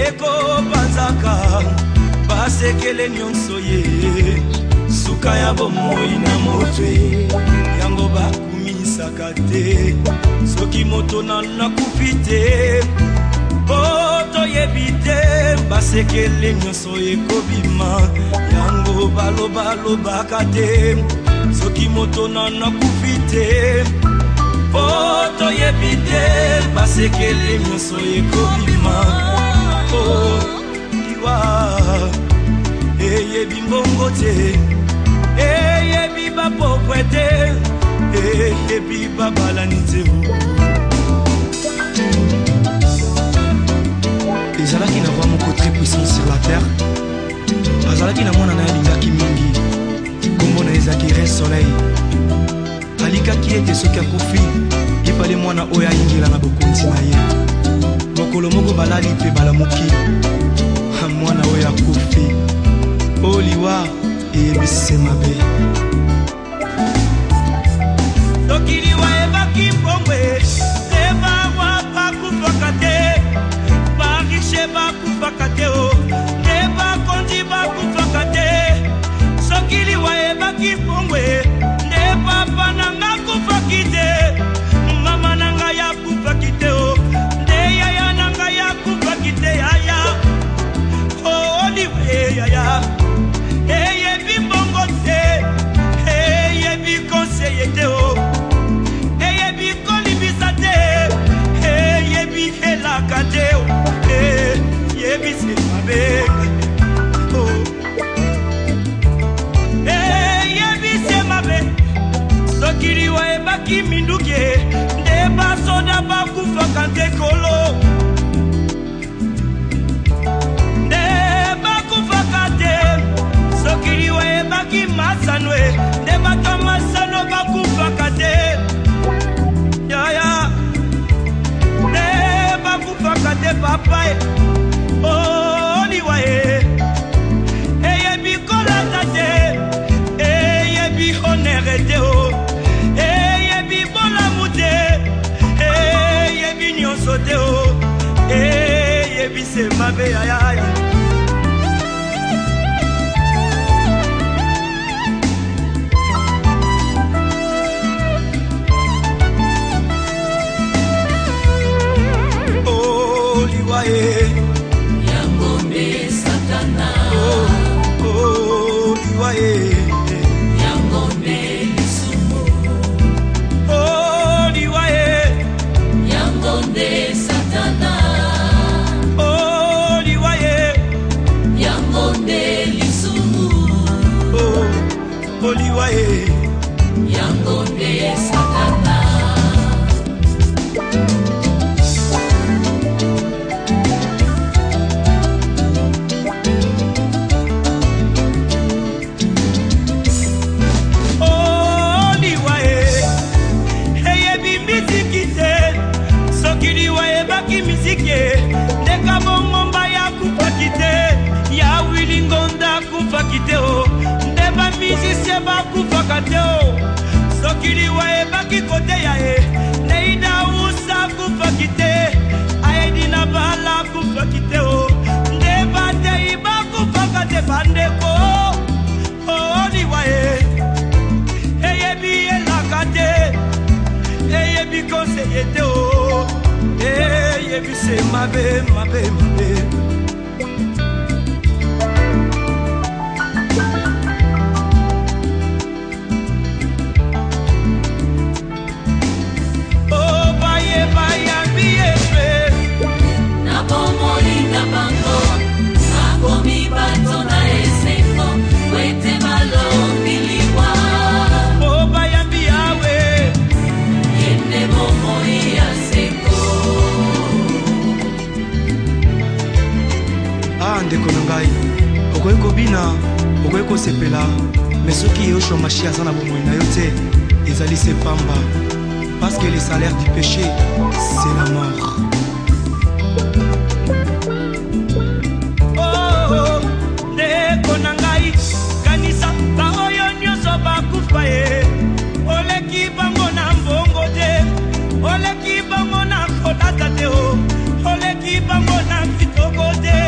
ndeko banzaka basekele nyonso ye suka ya bomoi na motwe yango bakumisaka te soki moto nakufi te poto yebi te basekele nyonso ekobima yango balobaka te soki moto nakufi te poto yebi te basekele nyonso ekobima liwa eyebi mbongo te eyebi bapokwe te eyebi babalani te ezalaki na roi moko très puissant sur la terre azalaki na mwana na ye alingaki mingi kombo na ezalaki Rein Soleil alikaki ete soki akufi ipale mwana oyo ayingela na bokonzi na ye mokolo moko balali mpe balamuki mwana oyo akufi oliwa eyebisi mabe soki liwa ebaki mbongwe te barwa bakufaka te bariche bakufaka te te bakonzi bakufaka te soki liwa ebaki mbongwe nde papa nanga kufaki te mama nanga yakufaki te nde yaya nanga yakufaki te yaya oliwe yaya eyebi mbongo te eyebi konseye te eyebi kolibisa te eyebi helaka te eyebisi mabe eyebisi mabe soki liwa ebaki minduki nde basoda bakufaka nte kolo nde bakufaka te soki liwa ebaki masano nde bato masano bakufaka te yaya nde bakufaka te papa liwa eyebi kolata te eyebi honere te eyebi bolamu te eyebi nyonso te eyebi se mabe yaya Yangombe Satana liwaye Yangombe Lisumu liwaye Yangombe Satana liwaye Yangombe Lisumu liwaye Yangombe Satana ndeka bongomba ya kufaki te ya wilingonda kufaki te nde bamizisie bakufaka te soki liwa ebaki kote ya ye neida usa kufaki te aedi na bala kufaki te nde batei bakufaka te bandeko liwa eyebi elaka te eyebi konseye te eyebise mabe mabe mabe baye bayambi epe na bomoi na bango akomi bato na esengo wete malombi liwa bayambi yawe yende bomoi ya sengo ndeko na ngai okoki kobina okoki kosepela me soki yoshua mashi aza na bomoi na yo te ezali se pamba parce que le salaire du péché c'est la mort ndeko na ngai kanisa baoyo nyonso bakufa ye oleki bango na mbongo te oleki bango na kolata te oleki bango na kitoko te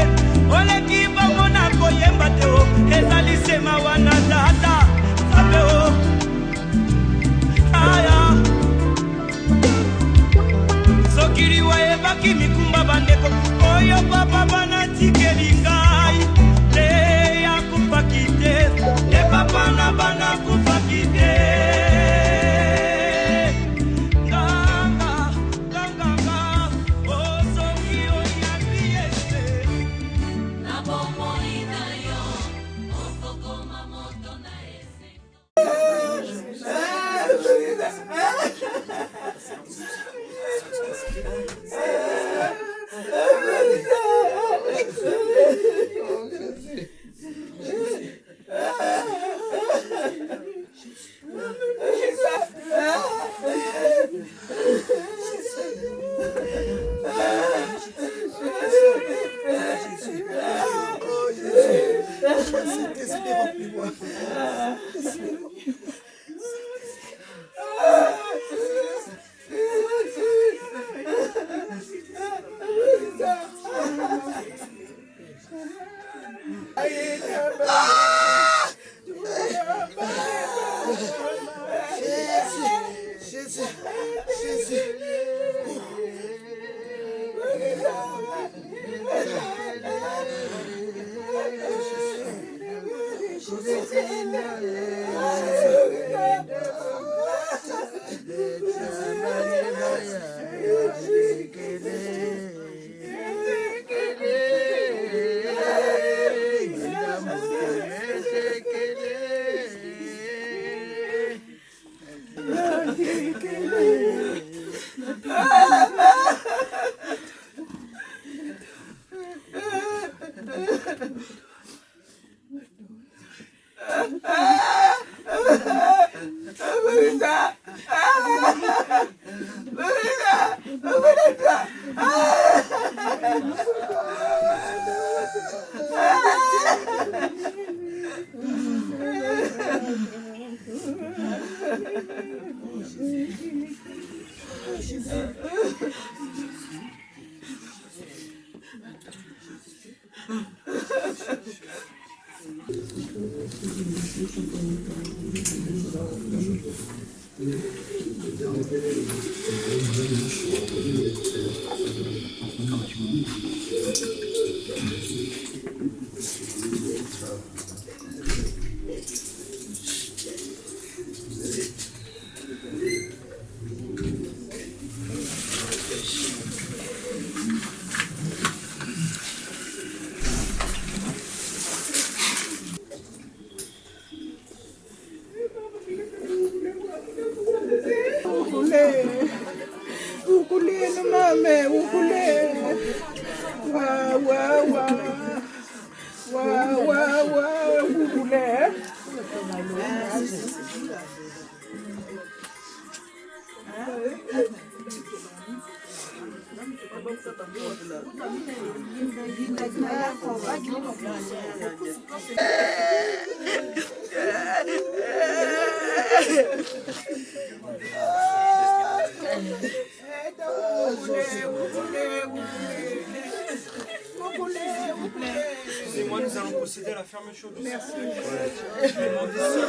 Saint-Esprit, remplis-moi. Et moi, nous allons procéder à la fermeture du Merci. Je vais demander très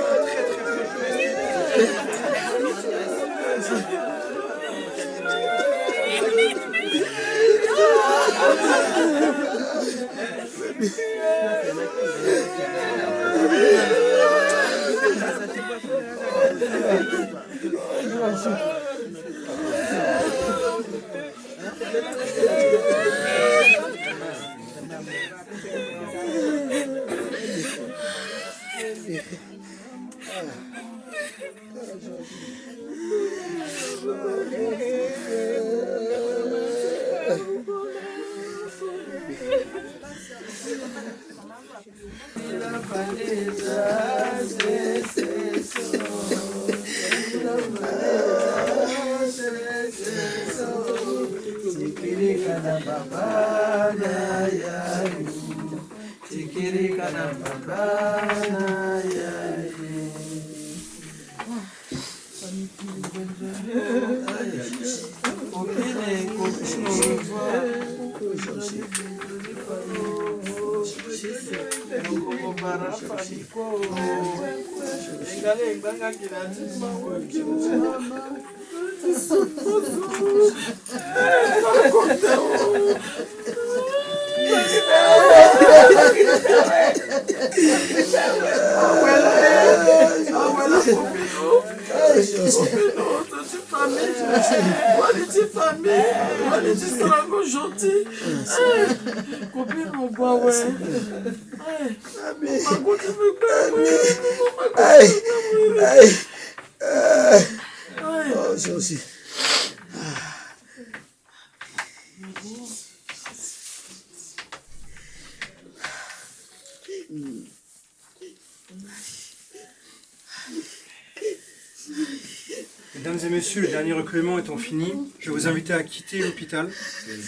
Mesdames et messieurs, le dernier recueillement étant fini, je vais vous inviter à quitter l'hôpital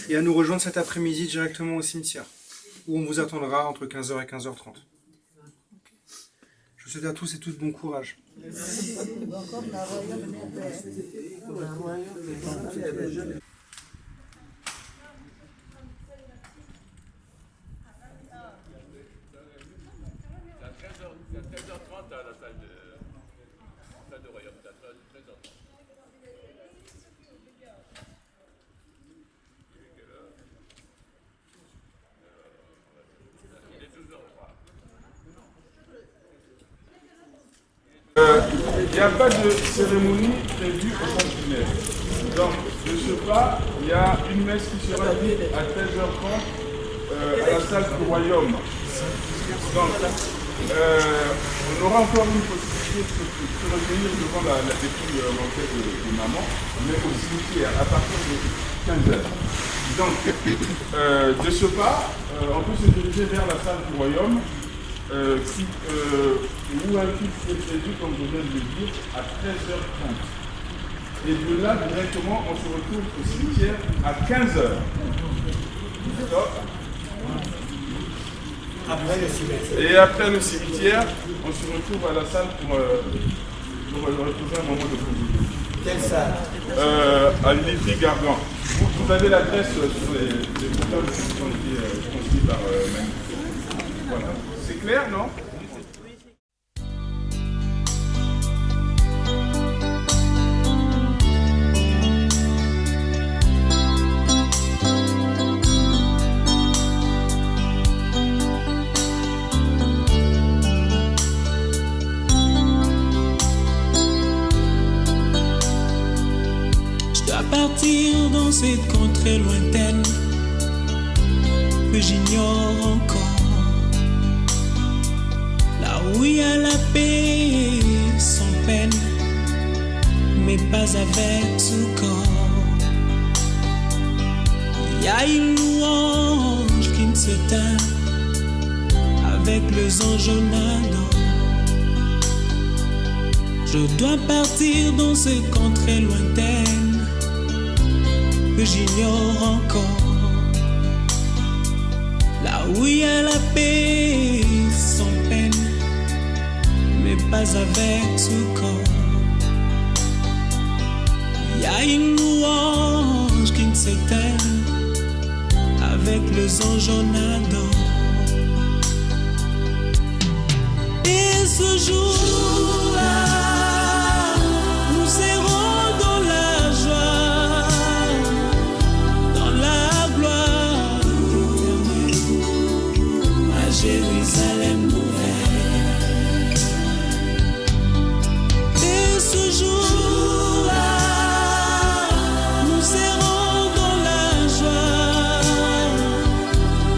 et à nous rejoindre cet après-midi directement au cimetière, où on vous attendra entre 15h et 15h30. Je vous souhaite à tous et toutes bon courage. Il n'y a pas de cérémonie prévue au centre du maire. Donc, de ce pas, il y a une messe qui sera dite à 13h30 à la salle du Royaume. Donc, on aura encore une possibilité de se revenir devant la dépouille manquée de maman, mais au cimetière à partir de 15h. Donc, de ce pas, on peut se diriger vers la salle du Royaume. Où un culte est prévu, comme je viens de le dire, à 13h30. Et de là, directement, on se retrouve au cimetière à 15h. Et après le cimetière, on se retrouve à la salle pour retrouver un moment de convivialité. Quelle salle À Livry-Gargan. Vous avez l'adresse sur les photos qui ont été construites par Manu. Voilà. C'est clair, non? Je dois partir dans cette contrée lointaine que j'ignore encore. Là où il y a la paix sans peine, mais pas avec ce corps. Il y a une louange qui ne s'éteint avec les anges nadants. Je dois partir dans cette contrée lointaine que j'ignore encore. Là où il y a la paix sans peine, mais pas avec ce corps. Il y a une louange qui ne s'éteint avec les anges nadants. Et ce jour-là, nous serons dans la joie, dans la gloire éternelle, à Jérusalem nouvelle. Et ce jour-là, nous serons dans la joie,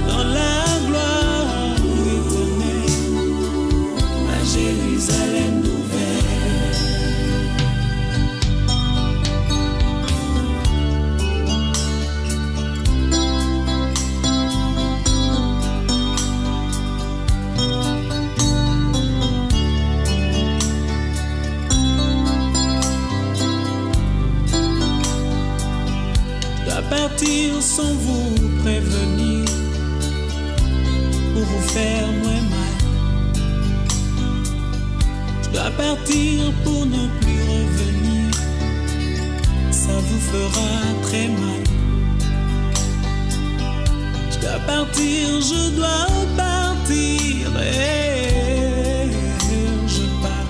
dans la gloire éternelle, à Jérusalem nouvelle. Je dois partir sans vous prévenir pour vous faire moins mal. Je dois partir pour ne plus revenir, ça vous fera très mal. Je dois partir, je dois partir et je pars.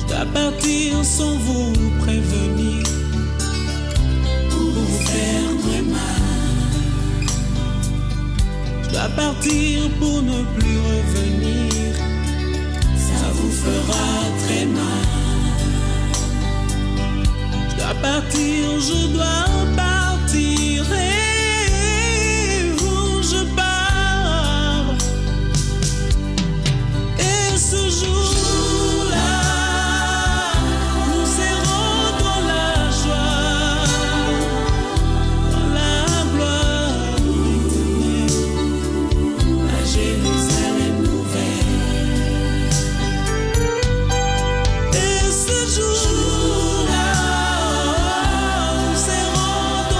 Je dois partir sans vous prévenir pour vous faire très mal. Je dois partir pour ne plus revenir, ça vous fera très mal. Je dois partir, je dois partir et je pars. Et ce jour-là, nous serons dans la joie, dans la gloire éternelle, à Jérusalem nouvelle. Et ce jour-là, nous serons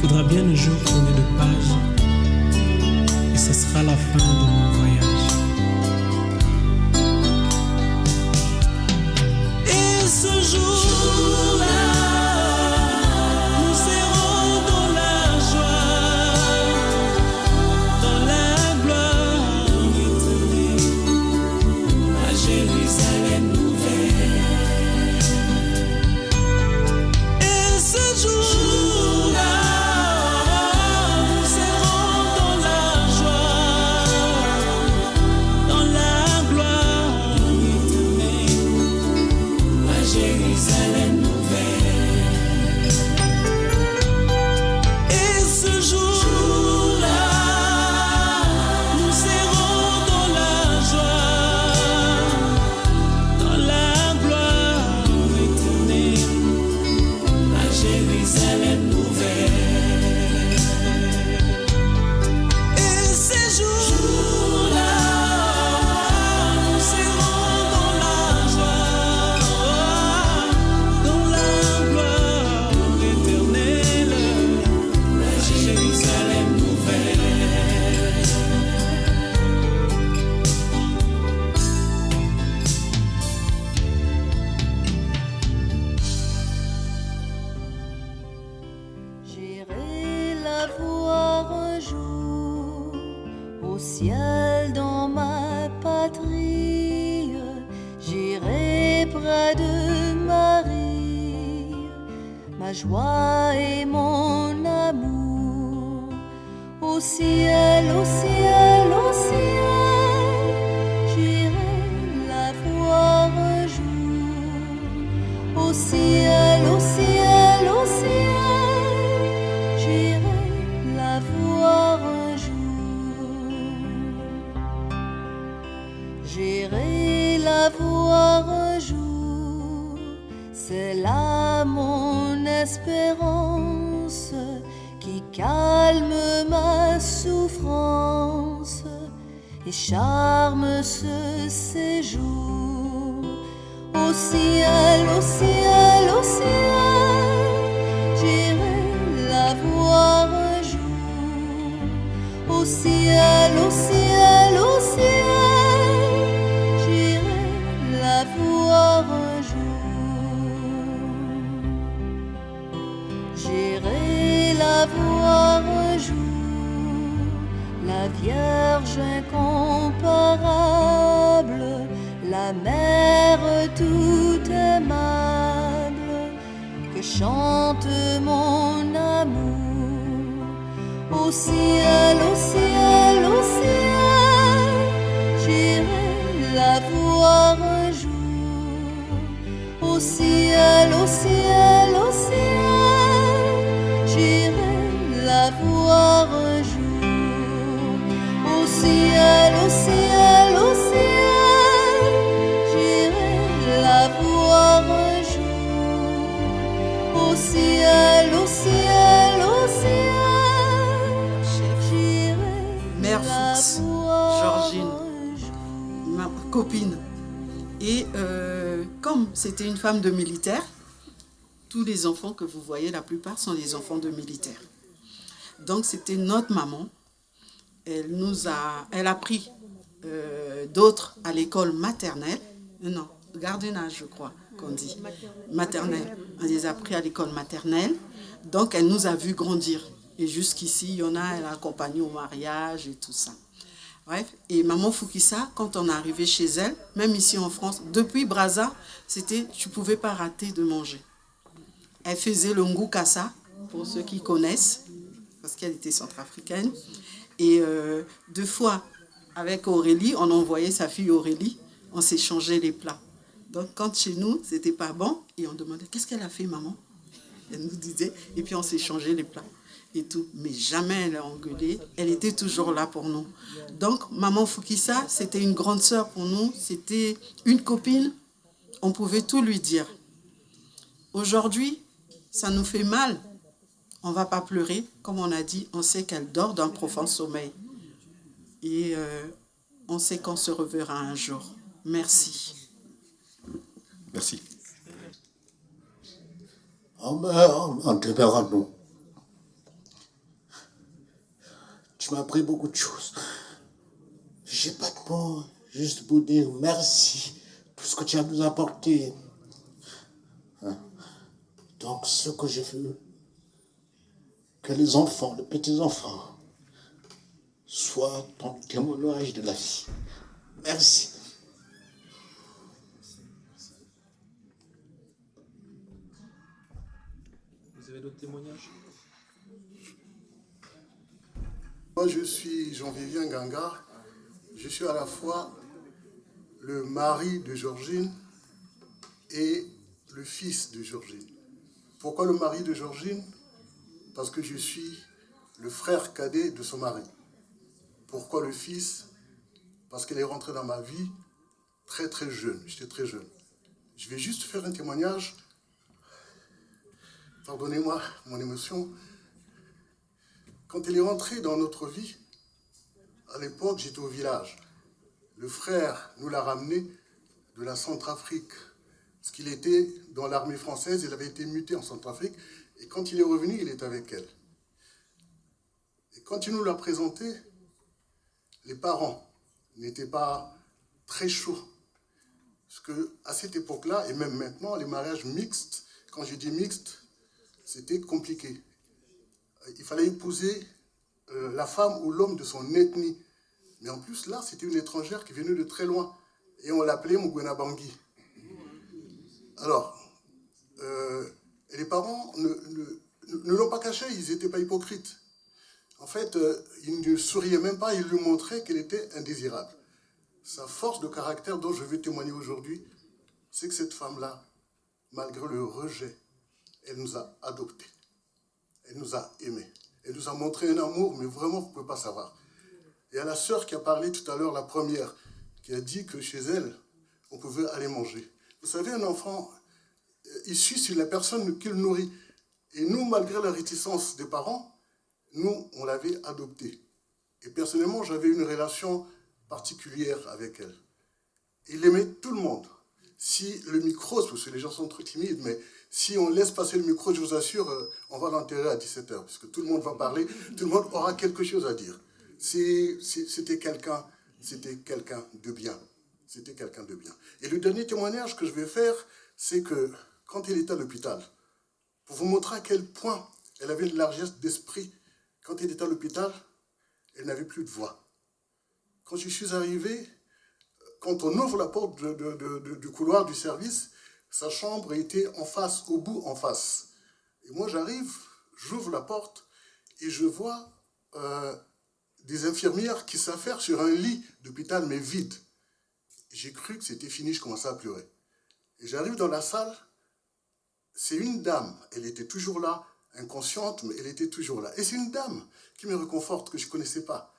faudra bien un jour tourner de page et ce sera la fin de mon voyage. Et ce jour-là, nous serons dans la joie, dans la gloire éternelle, à Jérusalem nouvelle. Et ce jour-là, nous serons dans la joie, dans la gloire éternelle, à Jérusalem nouvelle. Et ce jour-là, nous serons dans la joie, dans la gloire éternelle, à Jérusalem nouvelle. Et ces jours-là, nous serons dans la joie, dans la gloire éternelle, à Jérusalem nouvelle. J'irai la voir un jour au ciel dans ma patrie. J'irai près de Marie, ma joie et mon amour. Au ciel, au ciel, au ciel, j'irai la voir un jour. Au ciel, au ciel, au ciel, j'irai la voir un jour. J'irai la voir un jour, c'est là mon espérance qui calme ma souffrance et charme ce séjour. Au ciel, au ciel, au ciel, j'irai la voir un jour. Au ciel, au ciel, au ciel, j'irai la voir un jour. J'irai la voir un jour, la Vierge incomparable, la mère toute aimable, que chante mon amour. Au ciel, au ciel, au ciel, j'irai la voir un jour. Au ciel, au ciel, au ciel, j'irai la voir un jour. Au ciel, au ciel, au ciel, j'irai la voir un jour. Au ciel, au ciel, au ciel, j'irai Mère la Fuchs, voir Georgine, un jour. ma copine. Et comme c'était une femme de militaire, tous les enfants que vous voyez, la plupart sont des enfants de militaires. Donc c'était notre maman. Elle a pris d'autres à l'école maternelle. Non, gardiennage, je crois qu'on dit. Maternelle. On les a pris à l'école maternelle. Donc elle nous a vu grandir. Et jusqu'ici, il y en a, elle a accompagné au mariage et tout ça. Bref, et maman Fukisa, quand on est arrivé chez elle, même ici en France, depuis Brazza, c'était, tu ne pouvais pas rater de manger. Elle faisait le ngukasa, pour ceux qui connaissent, parce qu'elle était centrafricaine. Et 2 fois, avec Aurélie, on envoyait sa fille Aurélie, on s'échangeait les plats. Donc quand chez nous, c'était pas bon, et on demandait, qu'est-ce qu'elle a fait, maman? Elle nous disait, et puis on s'échangeait les plats. Et tout, mais jamais elle a engueulé, elle était toujours là pour nous. Donc, maman Fukisa, c'était une grande sœur pour nous, c'était une copine, on pouvait tout lui dire. Aujourd'hui, ça nous fait mal, on ne va pas pleurer, comme on a dit, on sait qu'elle dort d'un profond sommeil. Et on sait qu'on se reverra un jour. Merci. Merci. m'as appris beaucoup de choses. J'ai pas de mots, juste pour dire merci pour ce que tu as nous apporté. Hein? Donc, ce que je veux, que les enfants, les petits-enfants, soient ton témoignage de la vie. Merci. Vous avez d'autres témoignages? Moi, je suis Jean-Vivien Ganga. Je suis à la fois le mari de Georgine et le fils de Georgine. Pourquoi le mari de Georgine? Parce que je suis le frère cadet de son mari. Pourquoi le fils? Parce qu'elle est rentrée dans ma vie très très jeune. J'étais très jeune. Je vais juste faire un témoignage. Pardonnez-moi mon émotion. Quand elle est rentrée dans notre vie, à l'époque, j'étais au village. Le frère nous l'a ramené de la Centrafrique. Parce qu'il était dans l'armée française, il avait été muté en Centrafrique. Et quand il est revenu, il était avec elle. Et quand il nous l'a présenté, les parents n'étaient pas très chauds. Parce qu'à cette époque-là, et même maintenant, les mariages mixtes, quand je dis mixtes, c'était compliqué. Il fallait épouser la femme ou l'homme de son ethnie. Mais en plus, là, c'était une étrangère qui venait de très loin. Et on l'appelait Mugwena Bangui. Alors, les parents ne l'ont pas caché, ils n'étaient pas hypocrites. En fait, ils ne souriaient même pas, ils lui montraient qu'elle était indésirable. Sa force de caractère dont je vais témoigner aujourd'hui, c'est que cette femme-là, malgré le rejet, elle nous a adoptés. Elle nous a aimés. Elle nous a montré un amour, mais vraiment, vous ne pouvez pas savoir. Il y a la sœur qui a parlé tout à l'heure, la première, qui a dit que chez elle, on pouvait aller manger. Vous savez, un enfant, il suit sur la personne qu'il nourrit. Et nous, malgré la réticence des parents, nous, on l'avait adoptée. Et personnellement, j'avais une relation particulière avec elle. Il aimait tout le monde. Si le micro, parce que les gens sont trop timides, mais si on laisse passer le micro, je vous assure, on va l'enterrer à 17h, parce que tout le monde va parler, tout le monde aura quelque chose à dire. C'était quelqu'un de bien. C'était quelqu'un de bien. Et le dernier témoignage que je vais faire, c'est que quand elle était à l'hôpital, pour vous montrer à quel point elle avait une largesse d'esprit, quand elle était à l'hôpital, elle n'avait plus de voix. Quand je suis arrivé, quand on ouvre la porte du couloir du service, sa chambre était en face, au bout, en face. Et moi, j'arrive, j'ouvre la porte et je vois des infirmières qui s'affairent sur un lit d'hôpital, mais vide. J'ai cru que c'était fini, je commençais à pleurer. Et j'arrive dans la salle, c'est une dame, elle était toujours là, inconsciente, mais elle était toujours là. Et c'est une dame qui me réconforte, que je ne connaissais pas.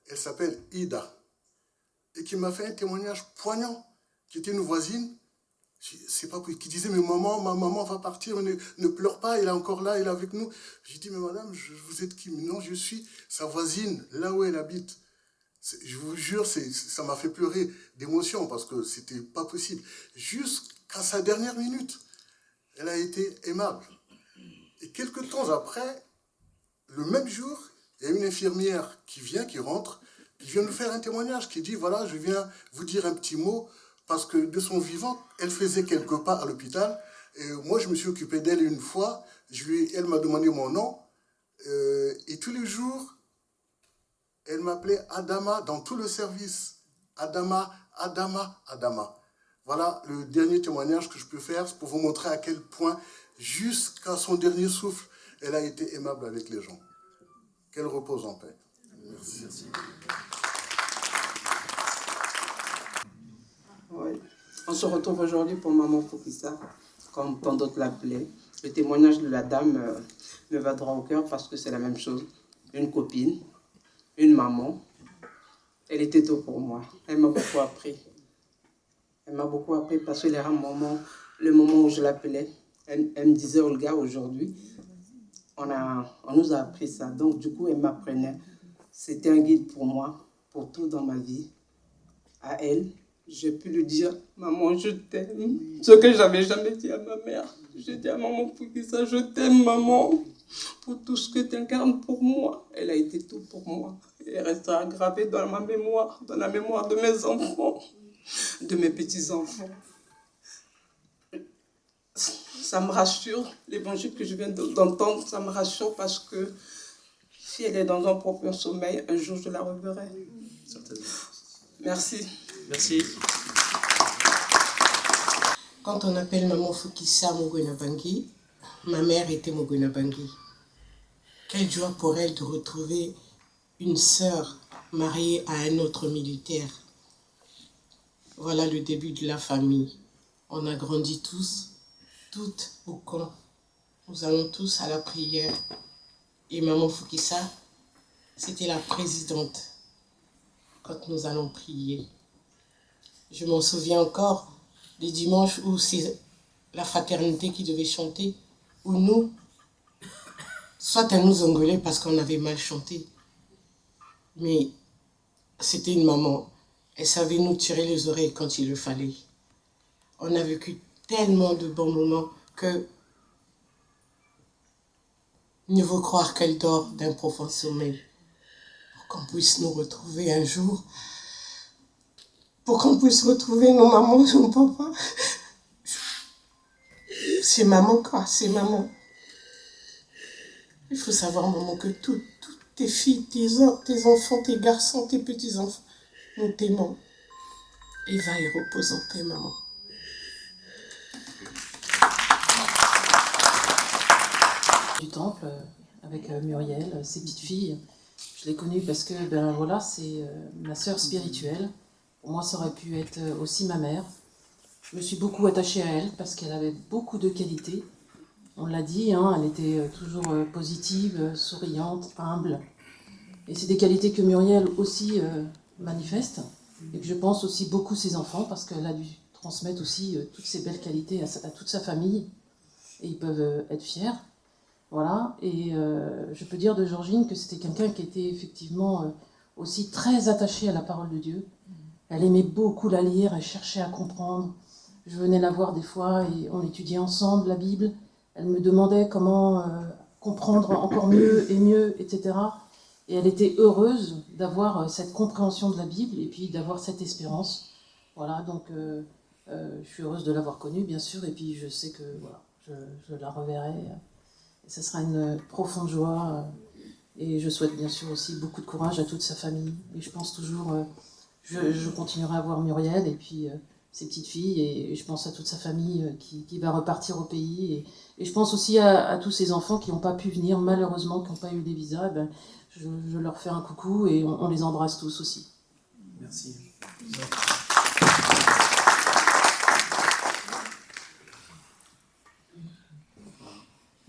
Elle s'appelle Ida. Et qui m'a fait un témoignage poignant, qui était une voisine, c'est pas qui disait, mais maman, ma maman va partir, ne pleure pas, elle est encore là, elle est avec nous. J'ai dit, mais madame, vous êtes qui? Non, je suis sa voisine, là où elle habite. Je vous jure, ça m'a fait pleurer d'émotion, parce que c'était pas possible. Jusqu'à sa dernière minute, elle a été aimable. Et quelques temps après, le même jour, il y a une infirmière qui rentre, qui vient nous faire un témoignage, qui dit, voilà, je viens vous dire un petit mot, parce que de son vivant, elle faisait quelques pas à l'hôpital, et moi, je me suis occupé d'elle une fois, elle m'a demandé mon nom, et tous les jours, elle m'appelait Adama dans tout le service. Adama, Adama, Adama. Voilà le dernier témoignage que je peux faire, pour vous montrer à quel point, jusqu'à son dernier souffle, elle a été aimable avec les gens. Qu'elle repose en paix. Merci. Oui. On se retrouve aujourd'hui pour Maman Fokissa, comme tant d'autres l'appelaient. Le témoignage de la dame me va droit au cœur parce que c'est la même chose. Une copine, une maman, elle était tout pour moi. Elle m'a beaucoup appris. Elle m'a beaucoup appris parce que le moment où je l'appelais, elle me disait, Olga, aujourd'hui, on nous a appris ça. Donc, du coup, elle m'apprenait. C'était un guide pour moi, pour tout dans ma vie. À elle, j'ai pu lui dire, maman, je t'aime. Ce que je n'avais jamais dit à ma mère. J'ai dit à maman Fokissa, je t'aime, maman. pour tout ce que tu incarnes pour moi. Elle a été tout pour moi. Elle restera gravée dans ma mémoire, dans la mémoire de mes enfants, de mes petits-enfants. Ça me rassure, l'évangile que je viens d'entendre, ça me rassure parce que si elle est dans un profond sommeil, un jour je la reverrai. Certainement. Merci. Merci. Quand on appelle maman Fukisa Mogwena Bangui, ma mère était Mogwena Bangui. Quelle joie pour elle de retrouver une sœur mariée à un autre militaire. Voilà le début de la famille. On a grandi tous, toutes au camp. Nous allons tous à la prière. Et maman Fukisa, c'était la présidente quand nous allons prier. Je m'en souviens encore des dimanches où c'est la fraternité qui devait chanter, où nous, soit elle nous engueulait parce qu'on avait mal chanté, mais c'était une maman. Elle savait nous tirer les oreilles quand il le fallait. On a vécu tellement de bons moments que mieux vaut croire qu'elle dort d'un profond sommeil pour qu'on puisse nous retrouver un jour, pour qu'on puisse retrouver nos mamans, nos papas. C'est maman quoi, c'est maman. Il faut savoir, maman, que toutes tes filles, tes enfants, tes garçons, tes petits-enfants, nous t'aimons. Et va y reposer en paix, maman. Du temple avec Muriel, ses petites filles. Je l'ai connue parce que ben voilà, c'est ma sœur spirituelle. Pour moi, ça aurait pu être aussi ma mère. Je me suis beaucoup attachée à elle parce qu'elle avait beaucoup de qualités. On l'a dit, hein, elle était toujours positive, souriante, humble. Et c'est des qualités que Muriel aussi manifeste et que je pense aussi beaucoup ses enfants parce qu'elle a dû transmettre aussi toutes ces belles qualités à toute sa famille et ils peuvent être fiers. Voilà, et je peux dire de Georgine que c'était quelqu'un qui était effectivement aussi très attaché à la parole de Dieu. Elle aimait beaucoup la lire, elle cherchait à comprendre. Je venais la voir des fois et on étudiait ensemble la Bible. Elle me demandait comment comprendre encore mieux, etc. Et elle était heureuse d'avoir cette compréhension de la Bible et puis d'avoir cette espérance. Voilà, donc je suis heureuse de l'avoir connue, bien sûr, et puis je sais que voilà, je la reverrai. Et ce sera une profonde joie. Et je souhaite bien sûr aussi beaucoup de courage à toute sa famille. Et je pense toujours, je continuerai à voir Muriel et puis ses petites filles. Et je pense à toute sa famille qui va repartir au pays. Et je pense aussi à tous ces enfants qui n'ont pas pu venir, malheureusement, qui n'ont pas eu des visas. Et ben, je leur fais un coucou et on les embrasse tous aussi. Merci.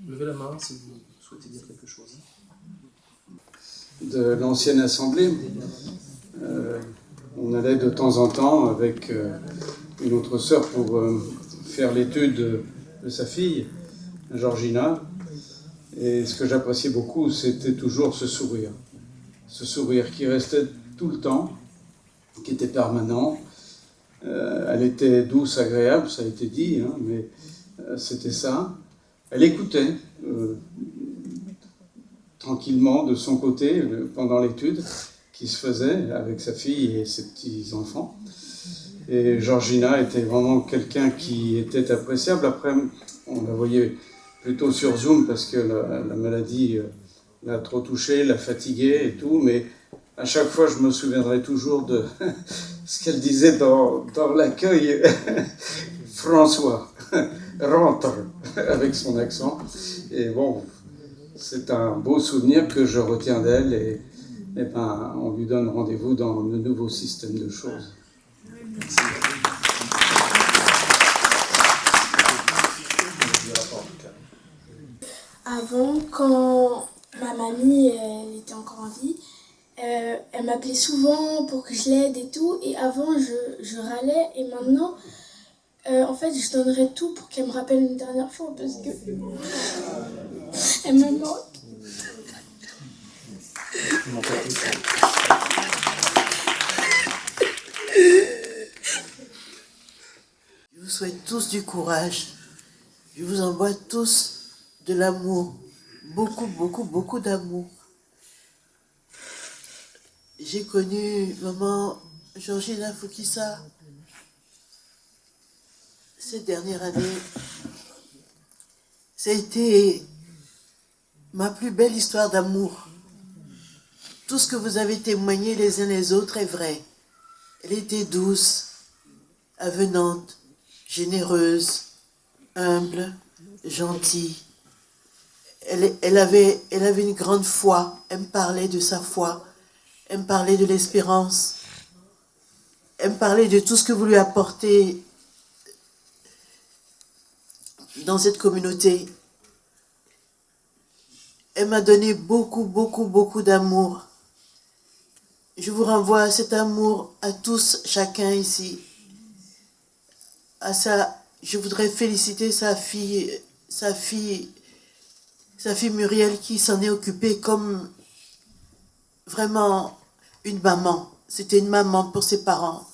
Levez la main si vous souhaitez dire quelque chose. De l'ancienne assemblée, on allait de temps en temps avec une autre sœur pour faire l'étude de sa fille, Georgina. Et ce que j'appréciais beaucoup, c'était toujours ce sourire qui restait tout le temps, qui était permanent. Elle était douce, agréable, ça a été dit, hein, mais c'était ça. Elle écoutait tranquillement de son côté pendant l'étude qui se faisait avec sa fille et ses petits-enfants. Et Georgina était vraiment quelqu'un qui était appréciable. Après, on la voyait plutôt sur Zoom parce que la maladie l'a trop touchée, l'a fatiguée et tout, mais à chaque fois, je me souviendrai toujours de ce qu'elle disait dans l'accueil. François, rentre, avec son accent. Et bon, c'est un beau souvenir que je retiens d'elle et ben, on lui donne rendez-vous dans le nouveau système de choses. Merci. Avant, quand ma mamie elle était encore en vie, elle m'appelait souvent pour que je l'aide et tout. Et avant, je râlais. Et maintenant, en fait, je donnerais tout pour qu'elle me rappelle une dernière fois parce que elle me manque. Je vous souhaite tous du courage. Je vous envoie tous de l'amour, beaucoup d'amour. J'ai connu maman Georgina Fukisa ces dernières années. Ça a été ma plus belle histoire d'amour. Tout ce que vous avez témoigné les uns les autres est vrai. Elle était douce, avenante, généreuse, humble, gentille. Elle avait une grande foi. Elle me parlait de sa foi. Elle me parlait de l'espérance. Elle me parlait de tout ce que vous lui apportez dans cette communauté. Elle m'a donné beaucoup d'amour. Je vous renvoie à cet amour à tous, chacun ici. Je voudrais féliciter sa fille Muriel qui s'en est occupée comme vraiment une maman. C'était une maman pour ses parents.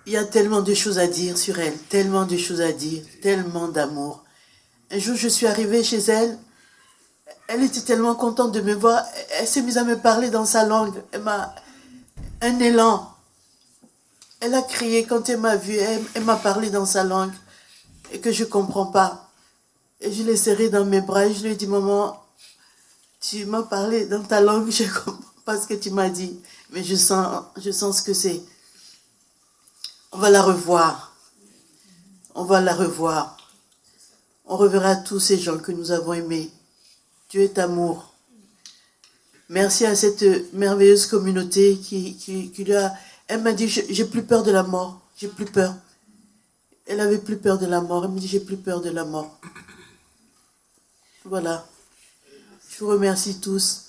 Il y a tellement de choses à dire sur elle, tellement de choses à dire, tellement d'amour. Un jour, je suis arrivée chez elle. Elle était tellement contente de me voir. Elle s'est mise à me parler dans sa langue. Elle m'a un élan. Elle a crié quand elle m'a vue. Elle m'a parlé dans sa langue et que je ne comprends pas. Et je l'ai serrée dans mes bras et je lui ai dit, maman, tu m'as parlé dans ta langue, je ne comprends pas ce que tu m'as dit, mais je sens ce que c'est. On va la revoir. On va la revoir. On reverra tous ces gens que nous avons aimés. Dieu est amour. Merci à cette merveilleuse communauté qui lui a... Elle m'a dit, j'ai plus peur de la mort. J'ai plus peur. Elle avait plus peur de la mort. Elle me dit, j'ai plus peur de la mort. Voilà. Je vous remercie tous.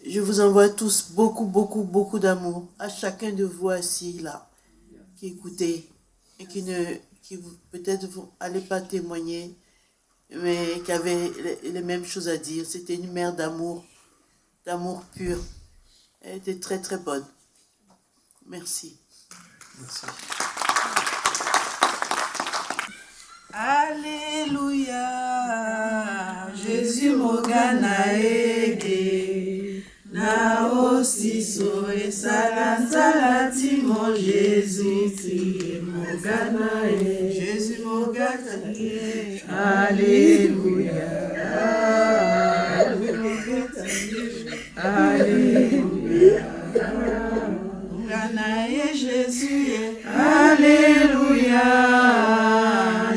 Je vous envoie tous beaucoup d'amour. À chacun de vous assis là, qui écoutez et qui peut-être vous n'allez pas témoigner, mais qui avait les mêmes choses à dire. C'était une mère d'amour pur. Elle était très bonne. Merci. Merci. Alléluia, Jésus Mogana Ege, Naosiso et Salansalati mon Jésus, Mogana Ege, Jésus Mogana Ege, Alléluia, Alléluia, Mogana Ege, Jésus, Alléluia,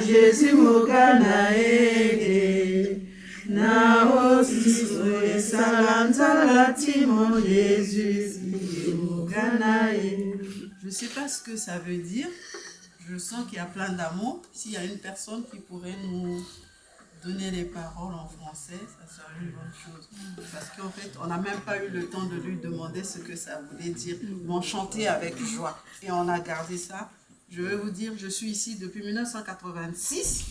Jésus Mogana Ege, Naosiso et Salansalati mon Jésus, Mogana Ege. Je ne sais pas ce que ça veut dire. Je sens qu'il y a plein d'amour. S'il y a une personne qui pourrait nous donner les paroles en français, ça serait une bonne chose. Parce qu'en fait, on n'a même pas eu le temps de lui demander ce que ça voulait dire. Mais on chantait avec joie. Et on a gardé ça. Je vais vous dire, je suis ici depuis 1986.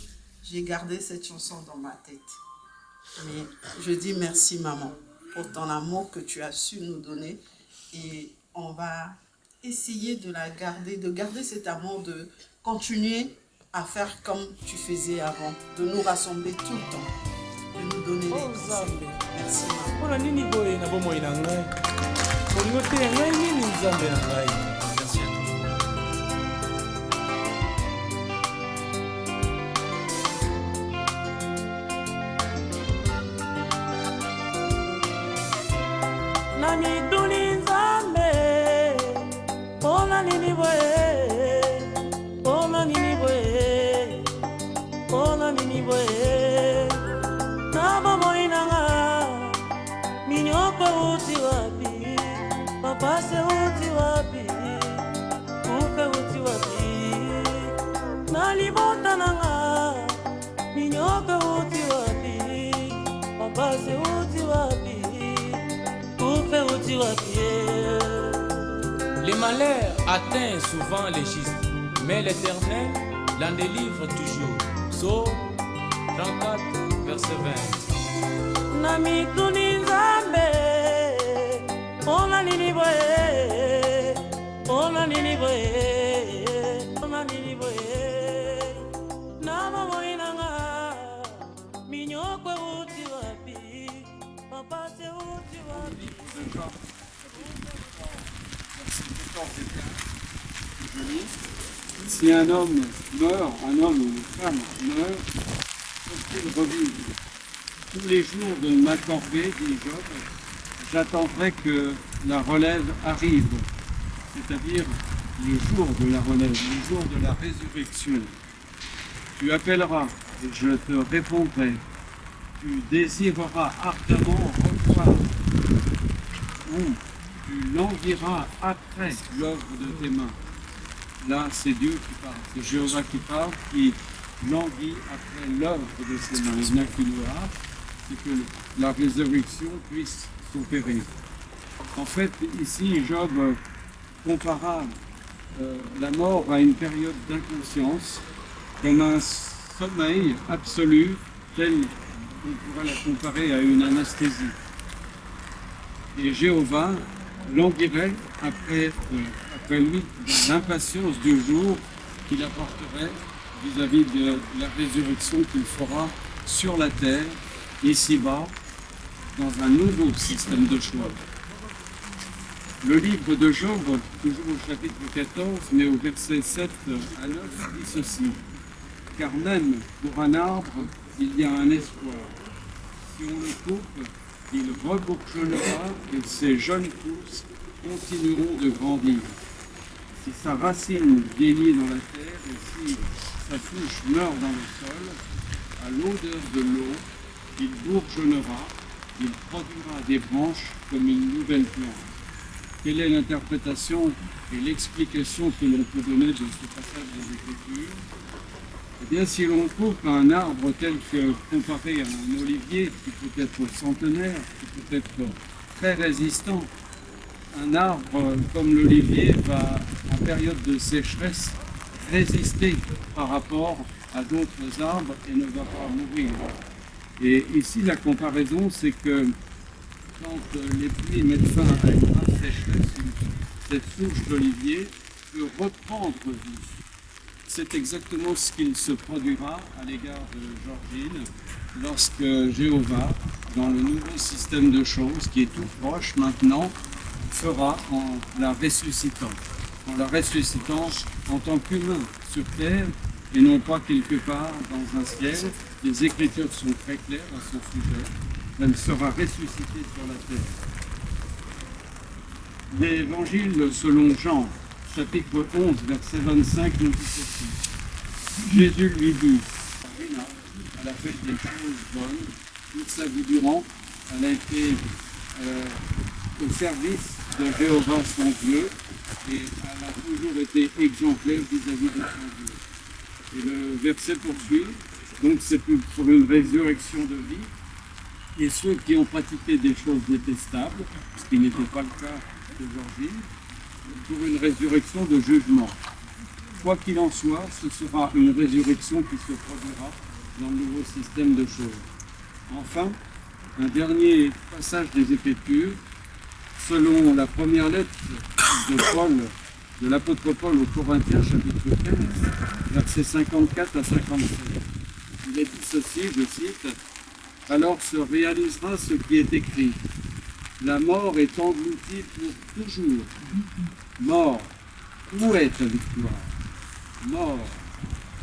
J'ai gardé cette chanson dans ma tête. Mais je dis merci maman pour ton amour que tu as su nous donner. Et on va essayer de la garder, de garder cet amour, de continuer à faire comme tu faisais avant, de nous rassembler tout le temps, de nous donner les conseils. Merci Papa se uti wapi, upe uti wapi, nalibota nanga, minyope uti wapi, papa se uti wapi, upe uti wapi. Les malheurs atteignent souvent les justes, mais l'Éternel l'en délivre toujours. Psaume 34, verset 20. Namituni Nzambe, ona nini boye, ona nini boye, ona nini boye, na mamo inanga. Si un homme meurt, un homme ou une femme meurt, faut-il revivre? Tous les jours de ma corvée, dit Job, j'attendrai que la relève arrive, c'est-à-dire le jour de la relève, le jour de la résurrection. Tu appelleras et je te répondrai. Tu désireras ardemment revoir ou tu languiras après l'œuvre de tes mains. Là, c'est Dieu qui parle, c'est Jéhovah qui parle, qui languit après l'œuvre de ses mains. Il n'y a qu'une hâte, c'est que la résurrection puisse s'opérer. En fait, ici, Job compara la mort à une période d'inconscience, comme un sommeil absolu, tel qu'on pourrait la comparer à une anesthésie. Et Jéhovah languirait après lui l'impatience du jour qu'il apporterait vis-à-vis de la résurrection qu'il fera sur la terre, ici-bas, dans un nouveau système de choses. Le livre de Job, toujours au chapitre 14, mais au verset 7 à 9, dit ceci. Car même pour un arbre, il y a un espoir. Si on le coupe, il rebourgeonnera et ses jeunes pousses continueront de grandir. Si sa racine vieillit dans la terre et si sa souche meurt dans le sol, à l'odeur de l'eau, il bourgeonnera, il produira des branches comme une nouvelle plante. Quelle est l'interprétation et l'explication que l'on peut donner de ce passage des Écritures? Eh bien, si l'on coupe un arbre tel que comparé à un olivier qui peut être centenaire, qui peut être très résistant, un arbre comme l'olivier va, en période de sécheresse, résister par rapport à d'autres arbres et ne va pas mourir. Et ici, la comparaison, c'est que quand les pluies mettent fin à une grave sécheresse, cette souche d'olivier peut reprendre vie. C'est exactement ce qu'il se produira à l'égard de Georgine lorsque Jéhovah, dans le nouveau système de choses qui est tout proche maintenant, fera en la ressuscitant en tant qu'humain sur terre et non pas quelque part dans un ciel. Les Écritures sont très claires à ce sujet. Elle sera ressuscitée sur la terre. L'Évangile selon Jean, chapitre 11, verset 25, nous dit ceci. Jésus lui dit, elle a fait des choses bonnes, toute sa vie durant, elle a été au service de Jéhovah son Dieu, et elle a toujours été exemplaire vis-à-vis de son Dieu. Et le verset poursuit, donc c'est pour une résurrection de vie, et ceux qui ont pratiqué des choses détestables, ce qui n'était pas le cas de Georgine, pour une résurrection de jugement. Quoi qu'il en soit, ce sera une résurrection qui se produira dans le nouveau système de choses. Enfin, un dernier passage des Écritures, selon la première lettre de l'apôtre Paul aux Corinthiens, chapitre 15, versets 54 à 57. Il est dit ceci, je cite, « Alors se réalisera ce qui est écrit. La mort est engloutie pour toujours. Mort, où est ta victoire? Mort,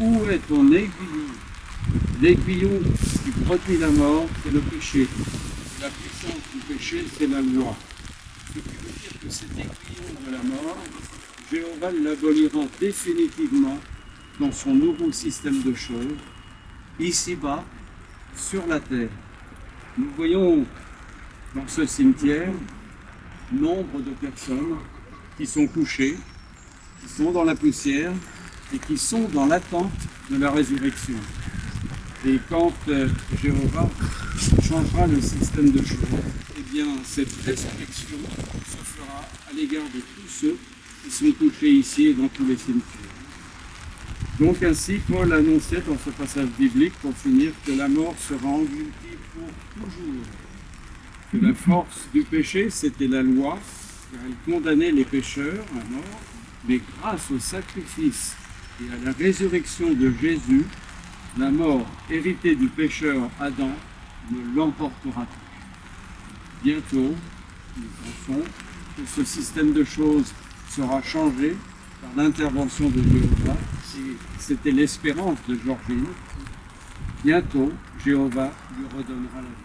où est ton aiguillon? L'aiguillon qui produit la mort, c'est le péché. La puissance du péché, c'est la loi. Ce qui veut dire que cet aiguillon de la mort, Jéhovah l'abolira définitivement dans son nouveau système de choses, ici-bas, sur la terre. Nous voyons dans ce cimetière nombre de personnes qui sont couchées, qui sont dans la poussière et qui sont dans l'attente de la résurrection. Et quand Jéhovah changera le système de choses, eh bien cette résurrection se fera à l'égard de tous ceux qui sont couchés ici et dans tous les cimetières. Donc ainsi, Paul annonçait dans ce passage biblique, pour finir, que la mort sera engloutie pour toujours. Que la force du péché, c'était la loi, car elle condamnait les pécheurs à mort, mais grâce au sacrifice et à la résurrection de Jésus, la mort héritée du pécheur Adam ne l'emportera plus. Bientôt, nous pensons que ce système de choses sera changé par l'intervention de Jéhovah. Et c'était l'espérance de Georgine. Bientôt, Jéhovah lui redonnera la vie.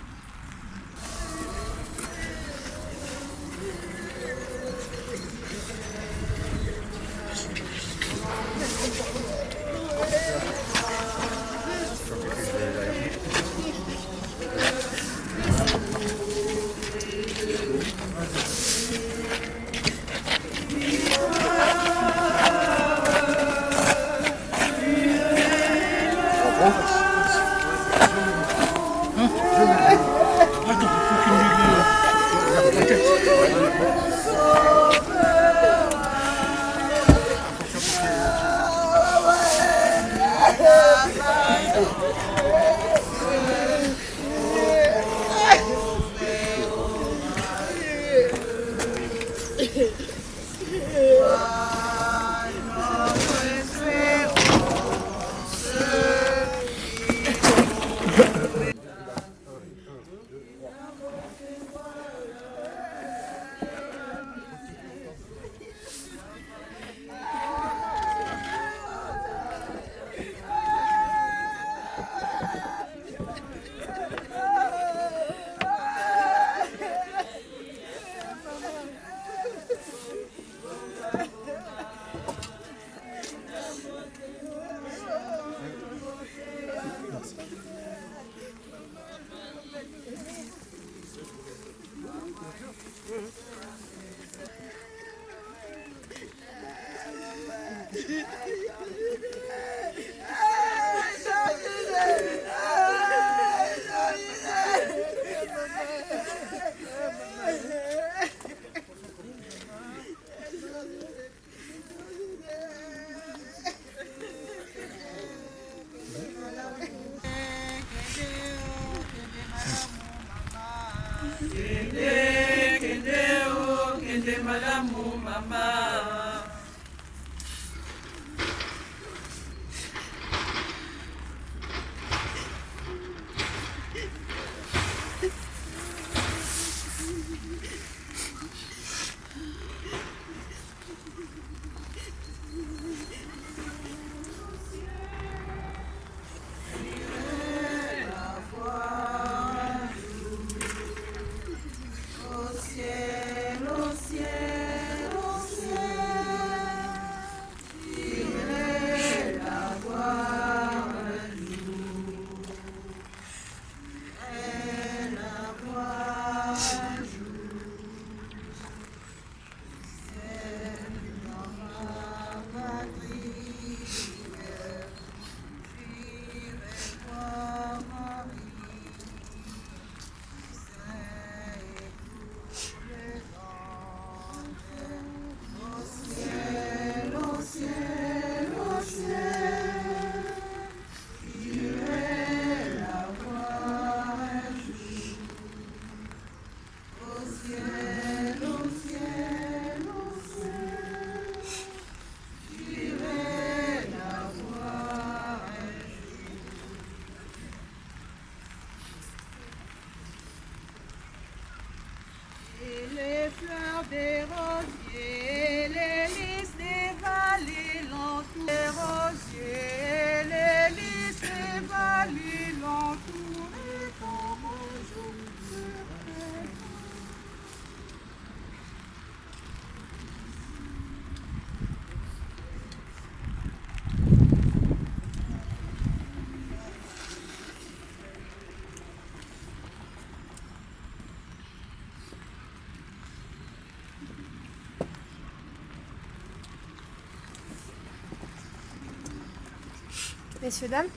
Messieurs, dames,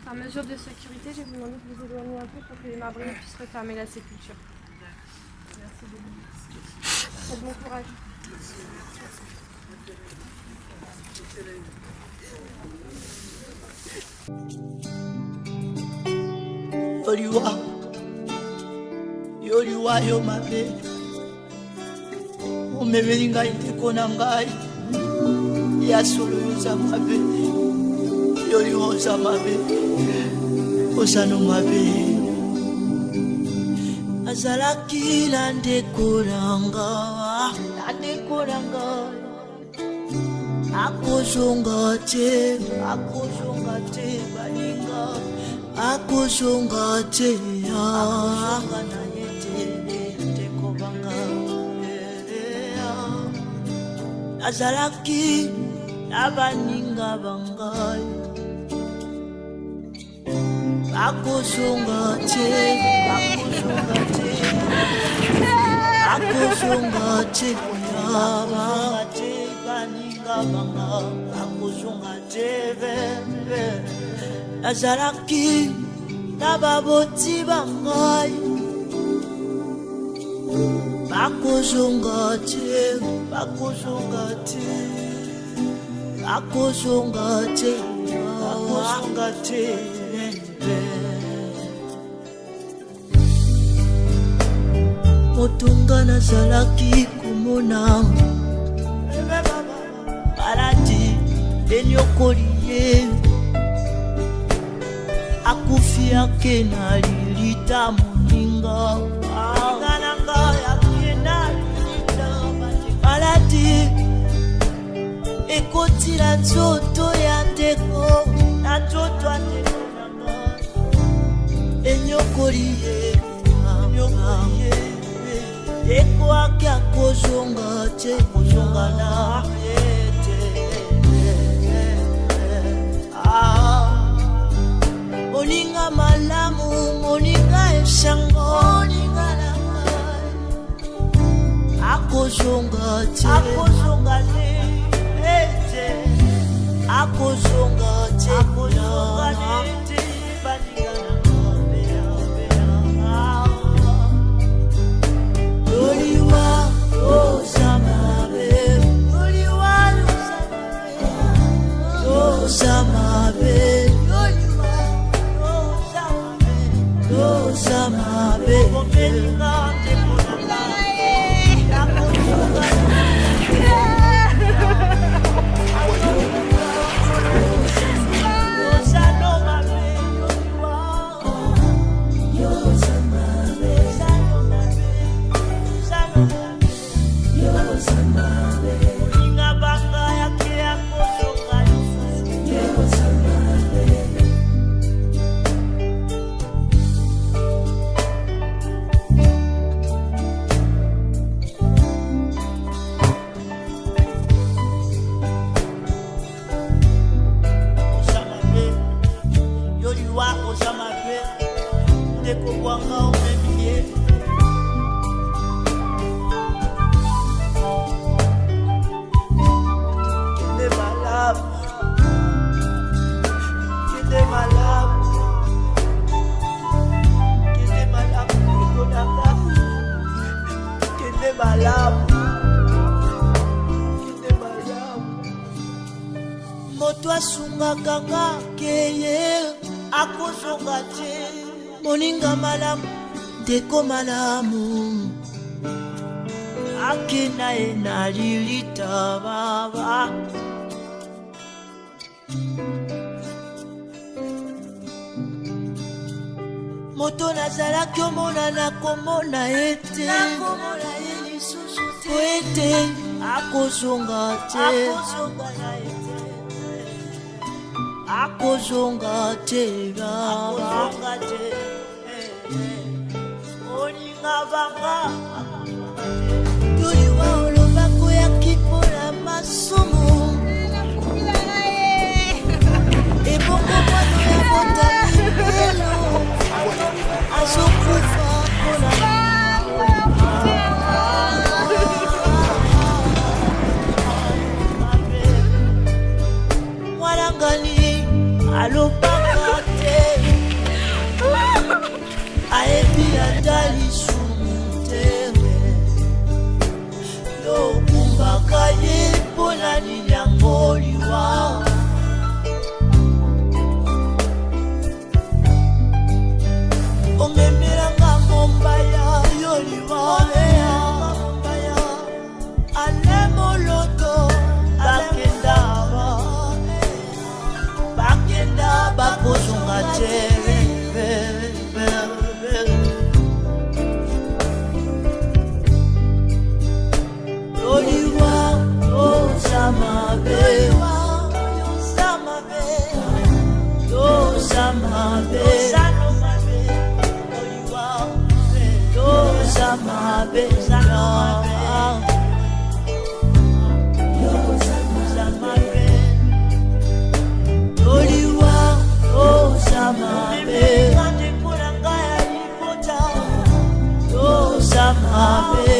par mesure de sécurité, je vais vous demander de vous éloigner un peu pour que les marbriers puissent refermer la sépulture. Merci beaucoup. Faites bon courage. Yoliwa yo mabe umemeli ngai teko na ngai ya solo yoza mabe yoliwa mabe osano mabe azalaki na ndeko nanga akozonga te baninga akozonga te na yete ndeko banga azalaki na baninga bangai akozonga te baninga banga akozonga te azalaki na baboti bangai akozonga te motonga nazalaki komona maladi enyokoli ye akufi ake na lilita moninga nanga yake na lilita maladi ekotila nzoto ya ndeko na nzoto ya ndeko nanga enyokoli ye ekwaki akozonga te na yete moninga malamu moninga esango akozonga te moto asungaka nga keye akozonga te moninga malamu ndeko malamu akena ye na lilita baba moto nazalaki omonana komona ete po ete akozonga te akozonga te oninga banga toliwa olobako ya kipola masomo ebongo mwana ya botamibelo azokufa mpona mwanangani alobaka te ayebi ata lisumu te yokumbaka ye mpona nini yango liwa omemelanga mombaya yo liwa alemoloto bakenda bakozonga te mabe, yoza mabe, Oliwa, yoza mabe, yoza mabe,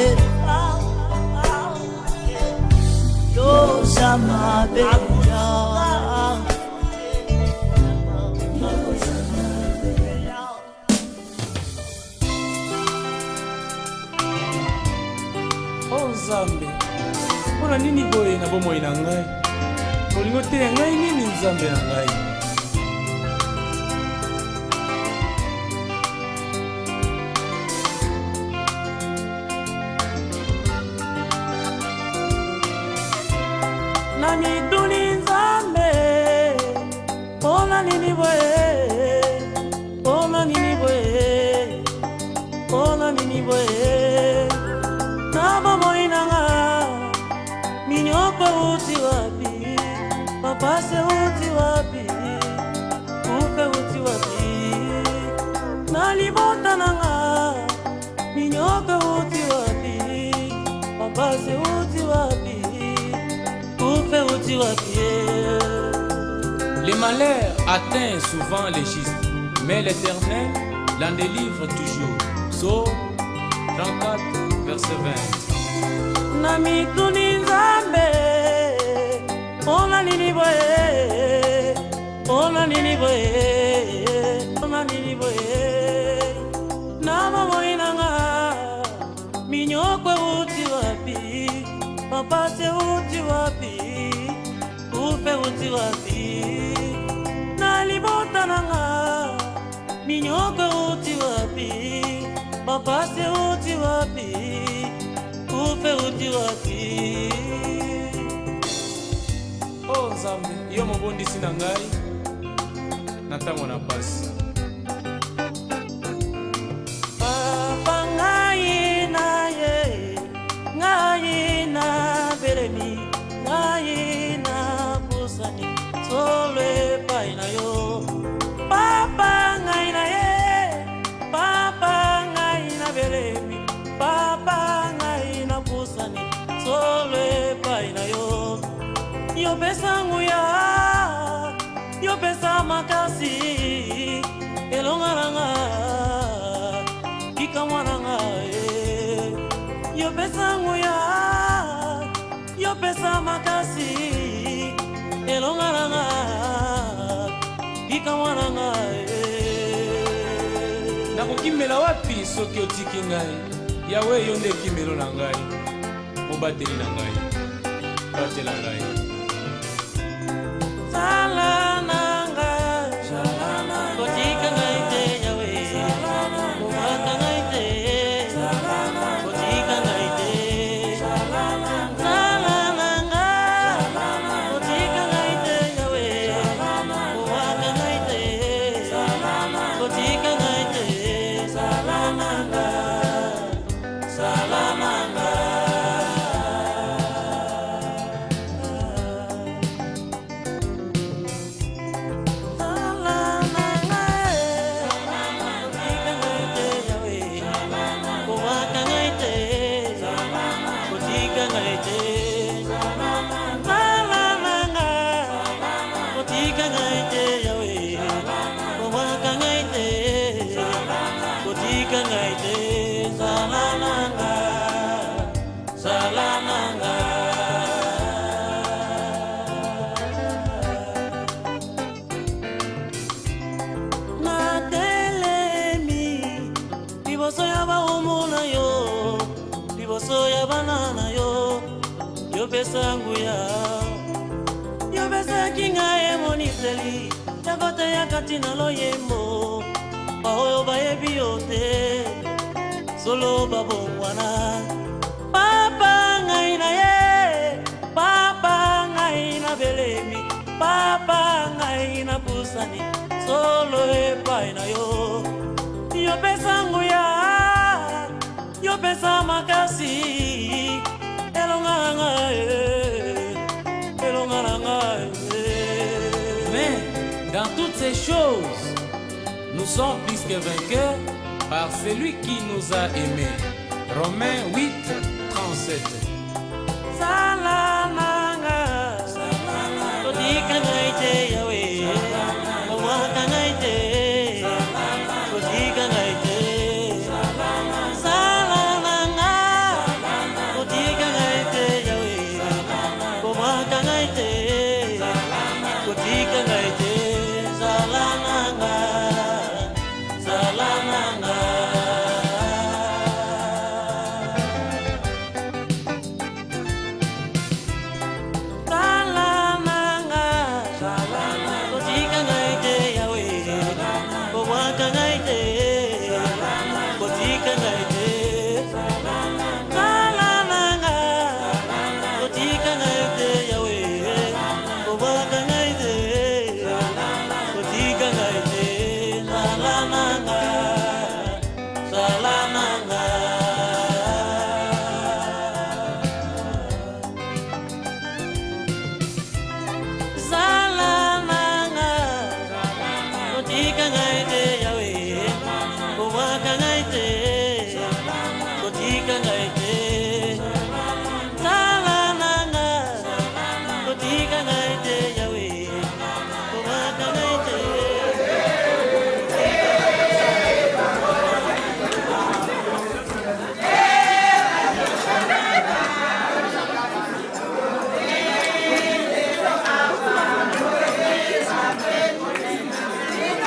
yoza mabe, Nzambe, mpona nini boye na bomoi na ngai? Olingo te ngai nini Nzambe na ngai? Na mituni Nzambe, mpona nini boye? Mpona nini boye? Mpona nini boye? Na bomoi nanga minyoko uti wapi, papa se uti wapi, upe uti wapi. Na libota nanga minyoko uti wapi, papa se uti wapi, upe uti wapi. Les malheurs atteignent souvent les justes, mais l'Éternel l'en délivre toujours. Psaume 34 verset 20. Na mituni Nzambe, ona nini boye, ona nini boye, ona nini boye. Na bomoi nanga minyoko uti wapi, papa se uti wapi, upe uti wapi. Na libota nanga minyoko uti wapi, papa se uti wapi, upe uti wapi. Oh Nzambe, yo mobondisi na ngai na ntango na pasi. Papa ngai na ye, ngai na belemi, ngai na pusani, solo epai na yo. Papa ngai na ye, papa ngai na belemi, papa ngai na pusani, solo epai na yo. Yo pesa nguya, yo pesa makasi, elonga nanga, kika mwananga. Yo pesa nguya, yo pesa makasi, elonga nanga, kika mwananga. Nakokimela wapi soki otiki ngai? Yawe yo nde kimelo na ngai, mobateli na ngai, batela ngai. Sala nanga, kotika ngai te Yawe, mobata ngai te, kotika ngai te. Sala nanga, kotika ngai te Yawe, mobata ngai te, kotika ngai te. Sala nanga, sala nanga. Sanguya yo besa kinga emoniseli yakote yakati na loyembo baoyo bayebi yo te solo babongwana. Papa ngai na ye, papa ngai na belemi, papa ngai na pusani, solo epai na yo. Yo pesa nguya, yo pesa makasi, mais dans toutes ces choses, nous sommes plus que vainqueurs par celui qui nous a aimés. Romains 8, 37. Salamanga, Kodika Naite Yahweh, Omaka Naite, Kodika Naite, Salamanga, Kodika Naite Yahweh, Omaka Naite, Kodika Naite, Salamanga, Salamanga.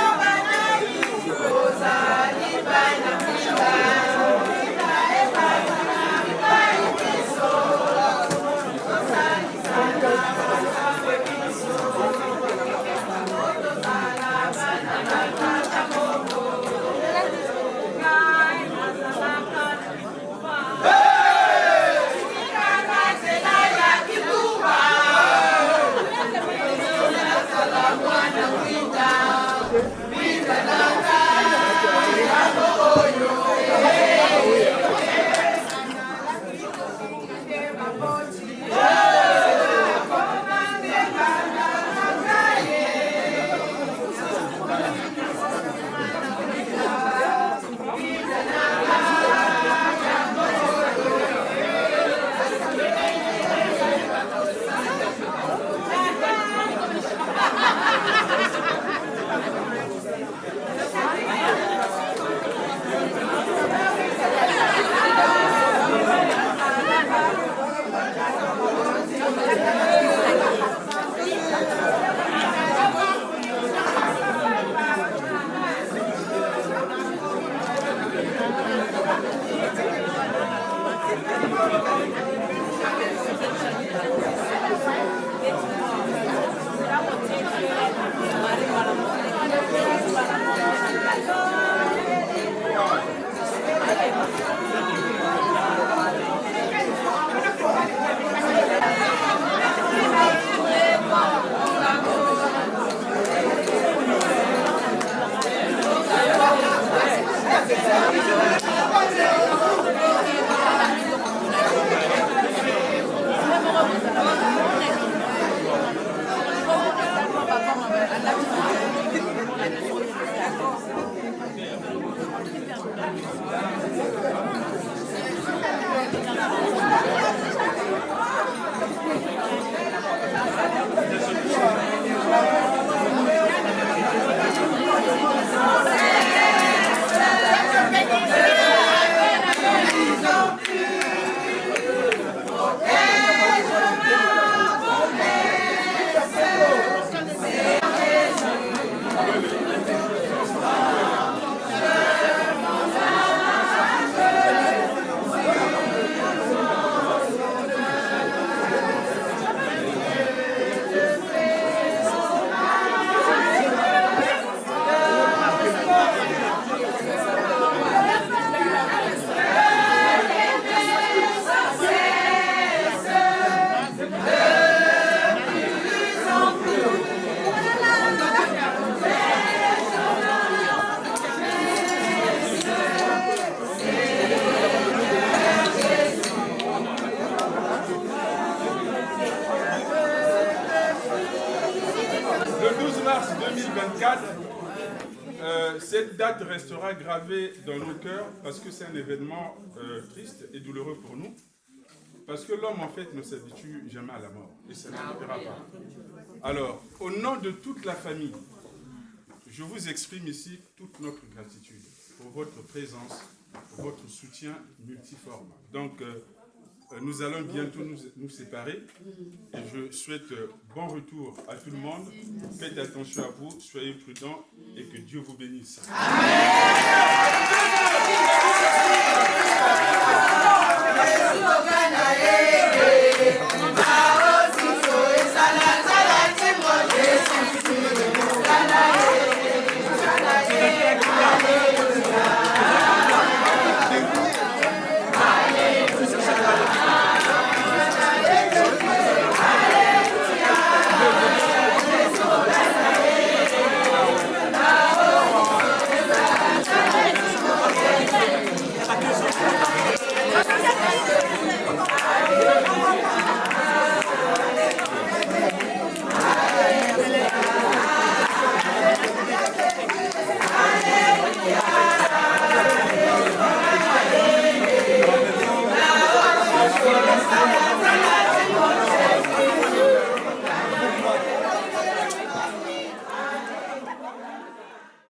Bye. cette date restera gravée dans nos cœurs parce que c'est un événement triste et douloureux pour nous. Parce que l'homme, en fait, ne s'habitue jamais à la mort. Et ça n'arrivera pas. Alors, au nom de toute la famille, je vous exprime ici toute notre gratitude pour votre présence, pour votre soutien multiforme. Donc, nous allons bientôt nous séparer. Et je souhaite bon retour à tout le monde. Faites attention à vous, soyez prudents et que Dieu vous bénisse. Amen.